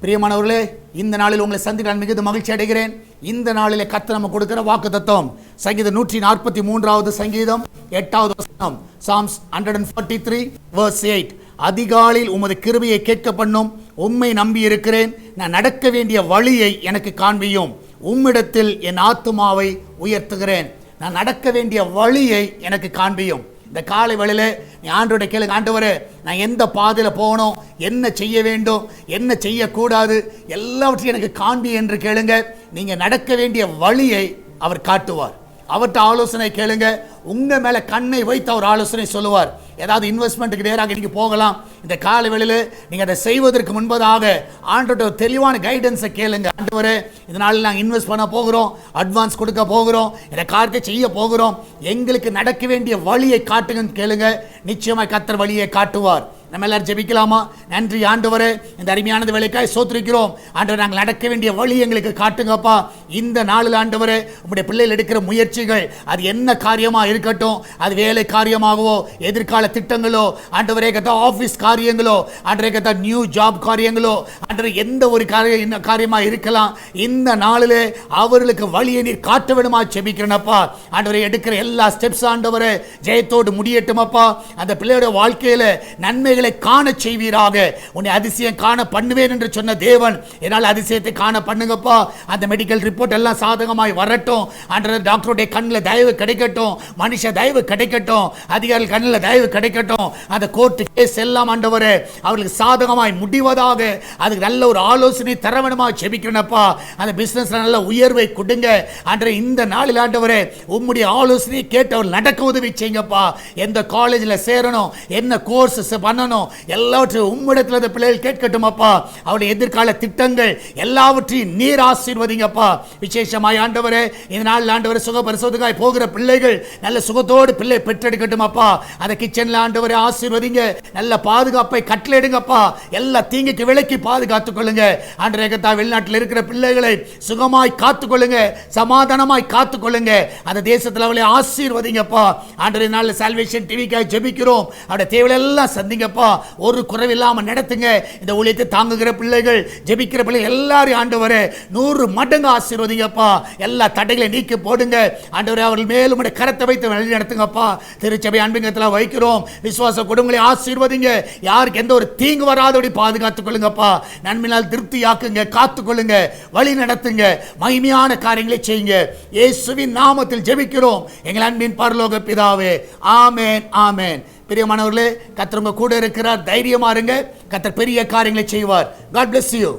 பிரியமானவர்களே, இந்த நாளில் உங்களை சந்திக்க நான் மிகுந்த மகிழ்ச்சி அடைகிறேன். இந்த நாளிலே கர்த்தர் நம்ம கொடுக்கிற வாக்குத்தத்தம் சங்கீதம் 143 சங்கீதம் 8வது வசனம், Psalms 143 verse 8. அதிகாலையில் உமது கிருபையை கேட்க பண்ணும், உம்மை நம்பி இருக்கிறேன். நான் நடக்க வேண்டிய வழியை எனக்கு காண்பியும், உம்மிடத்தில் என் ஆத்துமாவை உயர்த்துகிறேன். நான் நடக்க வேண்டிய வழியை எனக்கு காண்பியும். இந்த காலை வேளையில் நீ ஆண்டவரை கேளுங்க, ஆண்டவரே நான் எந்த பாதையில் போகணும், என்ன செய்ய வேண்டும், என்ன செய்யக்கூடாது, எல்லாவற்றையும் எனக்கு காண்பி என்று கேளுங்க. நீங்கள் நடக்க வேண்டிய வழியை அவர் காட்டுவார். அவர்கிட்ட ஆலோசனை கேளுங்க. உங்கள் மேலே கண்ணை வைத்து அவர் ஆலோசனை சொல்லுவார். ஏதாவது இன்வெஸ்ட்மெண்ட்டுக்கு நேராக நீங்கள் போகலாம். இந்த கால வேளையில் நீங்கள் அதை செய்வதற்கு முன்பதாக ஆண்டவர்கிட்ட ஒரு தெளிவான கைடன்ஸை கேளுங்க. ஆண்டவரே இதனால் நாங்கள் இன்வெஸ்ட் பண்ண போகிறோம், அட்வான்ஸ் கொடுக்க போகிறோம், இந்த காரியத்தை செய்ய போகிறோம், எங்களுக்கு நடக்க வேண்டிய வழியை காட்டுங்கன்னு கேளுங்க. நிச்சயமாக கர்த்தர் வழியை காட்டுவார். நம்ம எல்லாரும் ஜெபிக்கலாமா? நன்றி ஆண்டவரே, இந்த அருமையானது வேலைக்காய் சோத்திரிக்கிறோம். ஆண்டவர் நாங்கள் நடக்க வேண்டிய வழி எங்களுக்கு காட்டுங்கப்பா. இந்த நாளில் ஆண்டவரே உங்களுடைய பிள்ளைகள் எடுக்கிற முயற்சிகள் அது என்ன காரியமாக இருக்கட்டும், அது வேலை காரியமாகவோ, எதிர்கால திட்டங்களோ, ஆண்டவரே கத்தா ஆஃபீஸ் காரியங்களோ, ஆண்டவரே கத்தா நியூ ஜாப் காரியங்களோ, ஆண்டவரே எந்த ஒரு காரியமாக இருக்கலாம், இந்த நாளிலே அவர்களுக்கு வழியை நீர் காட்ட வேணுமா ஜெபிக்கிறேனப்பா. ஆண்டவரே எடுக்கிற எல்லா ஸ்டெப்ஸ் ஆண்டவரே ஜெயத்தோடு முடியட்டுமப்பா. அந்த பிள்ளையோட வாழ்க்கையில் நன்மைகள் காண செய்வீராக. உன்னை அதிசயம் காண பண்ணுவேன் என்று சொன்ன தேவன் என்னால் அதிசயத்தை காண பண்ணுங்கப்பா. அந்த மெடிக்கல் ரிப்போர்ட் எல்லாம் சாதகமாய் வரட்டும். ஆண்டவர் டாக்டருடைய கண்ணில் தயவு கிடைக்கட்டும், மனுஷ தயவு கிடைக்கட்டும், அதிகாரிகள் கண்ணில் தயவு கிடைக்கட்டும். அந்த கோர்ட்டு கேஸ் எல்லாம் ஆண்டவரே அவர்களுக்கு சாதகமாய் முடிவதாக அதுக்கு நல்ல ஒரு ஆலோசனை தர வேணுமா ஜெபிக்கிறேனப்பா. அந்த பிசினஸ் நல்ல உயர்வை கொடுங்க ஆண்டவரே. இந்த நாளில் ஆண்டவரே உம்முடைய ஆலோசனையை கேட்டு அவர் நடக்க உதவி செய்யுங்கப்பா. எந்த காலேஜில் சேரணும், என்ன கோர்ஸ் பண்ணணும், எல்லாவற்றையும் உம்மிடத்தில் பிள்ளைகள் கேட்கட்டும் அப்பா. அவருடைய எதிர்கால திட்டங்கள் எல்லாவற்றையும் நீர் ஆசீர்வதிங்கப்பா. விசேஷமாய் ஆண்டவரே இந்த நாள் ஆண்டவரே சுக பரிசோதனைக்காய் போகிற பிள்ளைகள் நல்ல சுகத்தோடு பிள்ளை பெற்றெடுக்கட்டும் அப்பா. அந்த கிச்சனில் ஆண்டவரே ஆசீர்வதிங்க, நல்ல பாதுகாப்பை கட்டளையிடுங்கப்பா. எல்லா தீங்குக்கு விலக்கி பாதுகாத்துக் கொள்ளுங்க ஆண்டவரே. வெளிநாட்டில் இருக்கிற பிள்ளைகளை சுகமாய் காத்துக்கொள்ளுங்க, சமாதானமாய் காத்துக்கொள்ளுங்க. அந்த தேசத்தில் அவளை ஆசீர்வதிங்கப்பா. ஆண்டவரே நாள் சால்வேஷன் டிவிக்காய் ஜெபிக்கிறோம். அவருடைய தேவைகள் எல்லாம் சந்திங்கப்பா. ஒரு குறைவில்லாம நடத்துங்க. இந்த ஊழியத்தை தாங்குகிற பிள்ளைகள், ஜெபிக்கிற பிள்ளைகள் எல்லாரும் ஆண்டவரே 100 மடங்கு ஆசீர்வதிங்கப்பா. எல்லா தடைகளை நீக்கி போடுங்க ஆண்டவரே. அவர்கள் மேலும் உடைய கரத்தை வைத்து வழி நடத்துங்கப்பா. திருச்சபை அன்பிங்கத்தில் வைக்கிறோம். விசுவாச குடும்பங்களை ஆசீர்வதிங்க. யாருக்கு எந்த ஒரு தீங்கு வராதபடி பாதுகாத்துக் கொள்ளுங்கப்பா. நன்மையால் திருப்தியாக்குங்க, காத்துக்கொள்ளுங்க, வழி நடத்துங்க, மகிமையான காரியங்களை செய்யுங்க. இயேசுவின் நாமத்தில் ஜெபிக்கிறோம் எங்கள் அன்பின் பரலோக பிதாவே. ஆமென், ஆமென். பிரியமானவர்களே, கர்த்தர் உங்க கூட இருக்கிறார். தைரியமா இருங்க. கர்த்தர் பெரிய காரியங்களை செய்வார். God bless you.